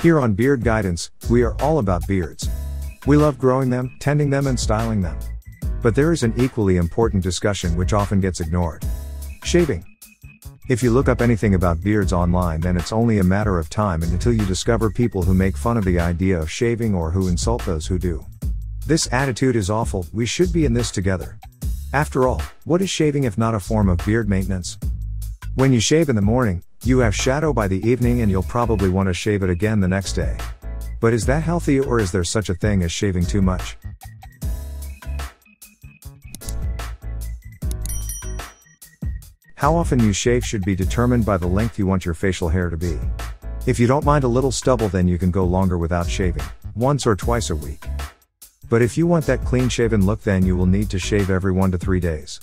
Here on Beard Guidance, we are all about beards. We love growing them, tending them and styling them. But there is an equally important discussion which often gets ignored. Shaving. If you look up anything about beards online, then it's only a matter of time until you discover people who make fun of the idea of shaving or who insult those who do. This attitude is awful. We should be in this together. After all, what is shaving if not a form of beard maintenance? When you shave in the morning, you have shadow by the evening and you'll probably want to shave it again the next day. But is that healthy, or is there such a thing as shaving too much? How often you shave should be determined by the length you want your facial hair to be. If you don't mind a little stubble, then you can go longer without shaving, once or twice a week. But if you want that clean-shaven look, then you will need to shave every 1 to 3 days.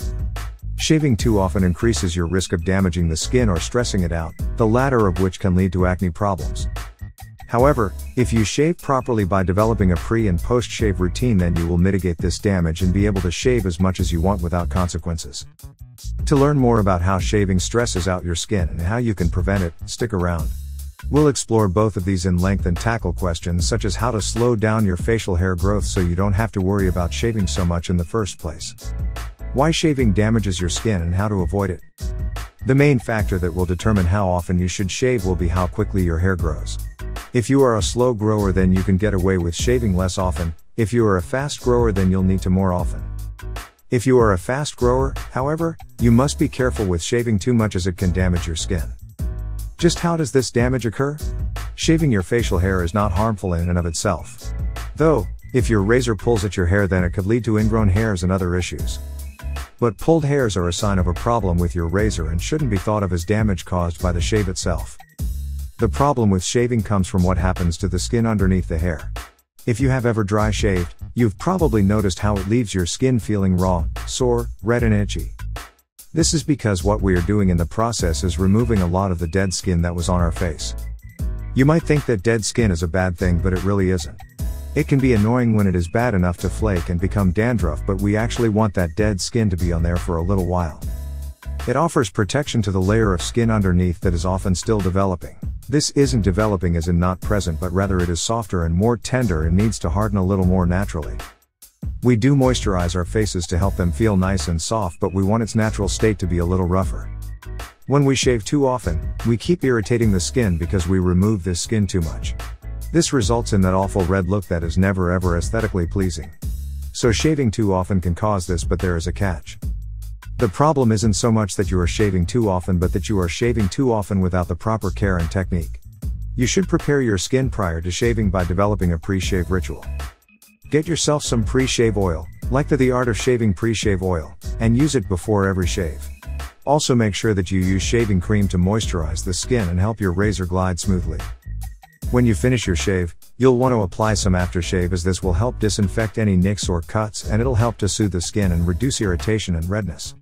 Shaving too often increases your risk of damaging the skin or stressing it out, the latter of which can lead to acne problems. However, if you shave properly by developing a pre- and post-shave routine, then you will mitigate this damage and be able to shave as much as you want without consequences. To learn more about how shaving stresses out your skin and how you can prevent it, stick around. We'll explore both of these in length and tackle questions such as how to slow down your facial hair growth so you don't have to worry about shaving so much in the first place. Why shaving damages your skin and how to avoid it. The main factor that will determine how often you should shave will be how quickly your hair grows. If you are a slow grower, then you can get away with shaving less often. If you are a fast grower, then you'll need to more often. If you are a fast grower, however, you must be careful with shaving too much as it can damage your skin. Just how does this damage occur? Shaving your facial hair is not harmful in and of itself. Though, if your razor pulls at your hair, then it could lead to ingrown hairs and other issues. But pulled hairs are a sign of a problem with your razor and shouldn't be thought of as damage caused by the shave itself. The problem with shaving comes from what happens to the skin underneath the hair. If you have ever dry shaved, you've probably noticed how it leaves your skin feeling raw, sore, red and itchy. This is because what we are doing in the process is removing a lot of the dead skin that was on our face. You might think that dead skin is a bad thing, but it really isn't. It can be annoying when it is bad enough to flake and become dandruff, but we actually want that dead skin to be on there for a little while. It offers protection to the layer of skin underneath that is often still developing. This isn't developing as in not present, but rather it is softer and more tender and needs to harden a little more naturally. We do moisturize our faces to help them feel nice and soft, but we want its natural state to be a little rougher. When we shave too often, we keep irritating the skin because we remove this skin too much. This results in that awful red look that is never ever aesthetically pleasing. So shaving too often can cause this, but there is a catch. The problem isn't so much that you are shaving too often, but that you are shaving too often without the proper care and technique. You should prepare your skin prior to shaving by developing a pre-shave ritual. Get yourself some pre-shave oil, like the Art of Shaving pre-shave oil, and use it before every shave. Also make sure that you use shaving cream to moisturize the skin and help your razor glide smoothly. When you finish your shave, you'll want to apply some aftershave, as this will help disinfect any nicks or cuts, and it'll help to soothe the skin and reduce irritation and redness.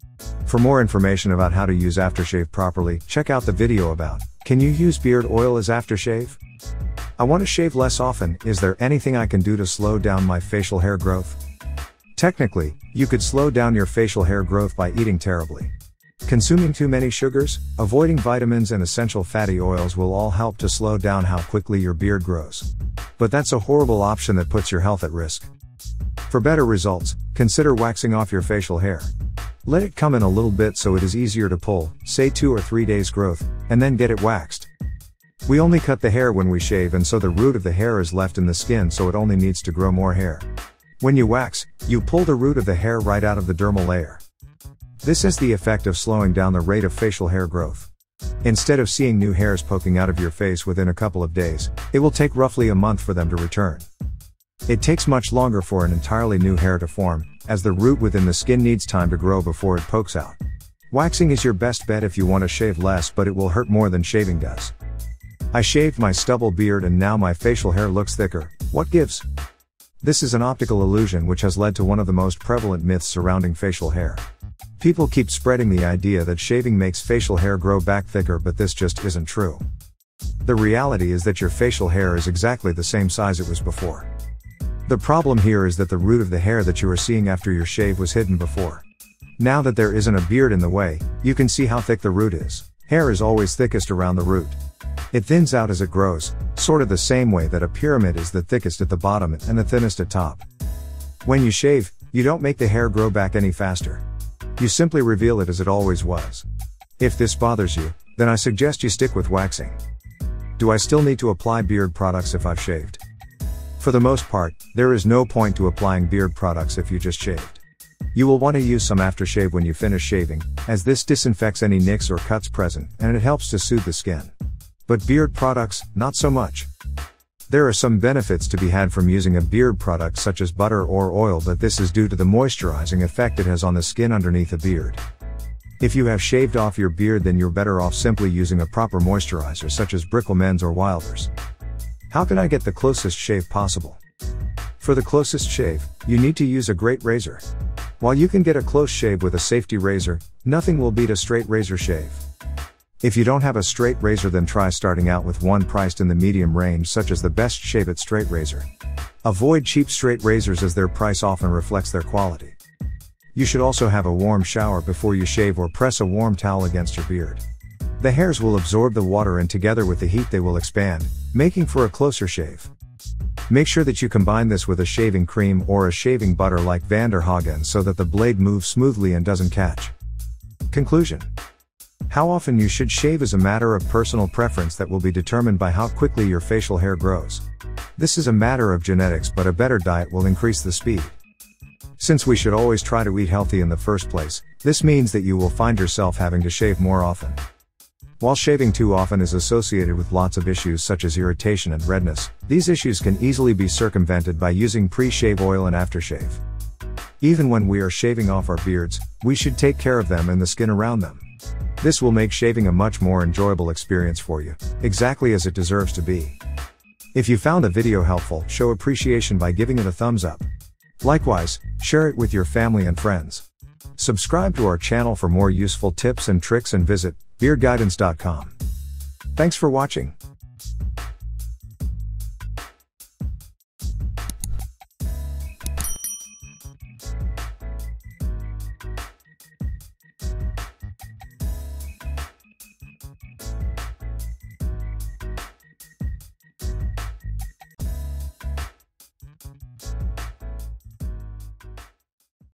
For more information about how to use aftershave properly, check out the video about, can you use beard oil as aftershave? I want to shave less often, is there anything I can do to slow down my facial hair growth? Technically, you could slow down your facial hair growth by eating terribly. Consuming too many sugars, avoiding vitamins and essential fatty oils will all help to slow down how quickly your beard grows. But that's a horrible option that puts your health at risk. For better results, consider waxing off your facial hair. Let it come in a little bit so it is easier to pull, say 2 or 3 days growth, and then get it waxed. We only cut the hair when we shave, and so the root of the hair is left in the skin, so it only needs to grow more hair. When you wax, you pull the root of the hair right out of the dermal layer. This has the effect of slowing down the rate of facial hair growth. Instead of seeing new hairs poking out of your face within a couple of days, it will take roughly a month for them to return. It takes much longer for an entirely new hair to form, as the root within the skin needs time to grow before it pokes out. Waxing is your best bet if you want to shave less, but it will hurt more than shaving does. I shaved my stubble beard and now my facial hair looks thicker. What gives? This is an optical illusion which has led to one of the most prevalent myths surrounding facial hair. People keep spreading the idea that shaving makes facial hair grow back thicker, but this just isn't true. The reality is that your facial hair is exactly the same size it was before. The problem here is that the root of the hair that you are seeing after your shave was hidden before. Now that there isn't a beard in the way, you can see how thick the root is. Hair is always thickest around the root. It thins out as it grows, sort of the same way that a pyramid is the thickest at the bottom and the thinnest at top. When you shave, you don't make the hair grow back any faster. You simply reveal it as it always was. If this bothers you, then I suggest you stick with waxing. Do I still need to apply beard products if I've shaved? For the most part, there is no point to applying beard products if you just shaved. You will want to use some aftershave when you finish shaving, as this disinfects any nicks or cuts present, and it helps to soothe the skin. But beard products, not so much. There are some benefits to be had from using a beard product such as butter or oil, but this is due to the moisturizing effect it has on the skin underneath a beard. If you have shaved off your beard, then you're better off simply using a proper moisturizer such as Brickell or Wilder's. How can I get the closest shave possible? For the closest shave, you need to use a great razor. While you can get a close shave with a safety razor, nothing will beat a straight razor shave. If you don't have a straight razor, then try starting out with one priced in the medium range, such as the Best Shave It Straight Razor. Avoid cheap straight razors as their price often reflects their quality. You should also have a warm shower before you shave, or press a warm towel against your beard. The hairs will absorb the water, and together with the heat they will expand, making for a closer shave. Make sure that you combine this with a shaving cream or a shaving butter like Van der Hagen so that the blade moves smoothly and doesn't catch. Conclusion. How often you should shave is a matter of personal preference that will be determined by how quickly your facial hair grows. This is a matter of genetics, but a better diet will increase the speed. Since we should always try to eat healthy in the first place, this means that you will find yourself having to shave more often. While shaving too often is associated with lots of issues such as irritation and redness, these issues can easily be circumvented by using pre-shave oil and aftershave. Even when we are shaving off our beards, we should take care of them and the skin around them. This will make shaving a much more enjoyable experience for you, exactly as it deserves to be. If you found the video helpful, show appreciation by giving it a thumbs up. Likewise, share it with your family and friends. Subscribe to our channel for more useful tips and tricks, and visit beardguidance.com. Thanks for watching.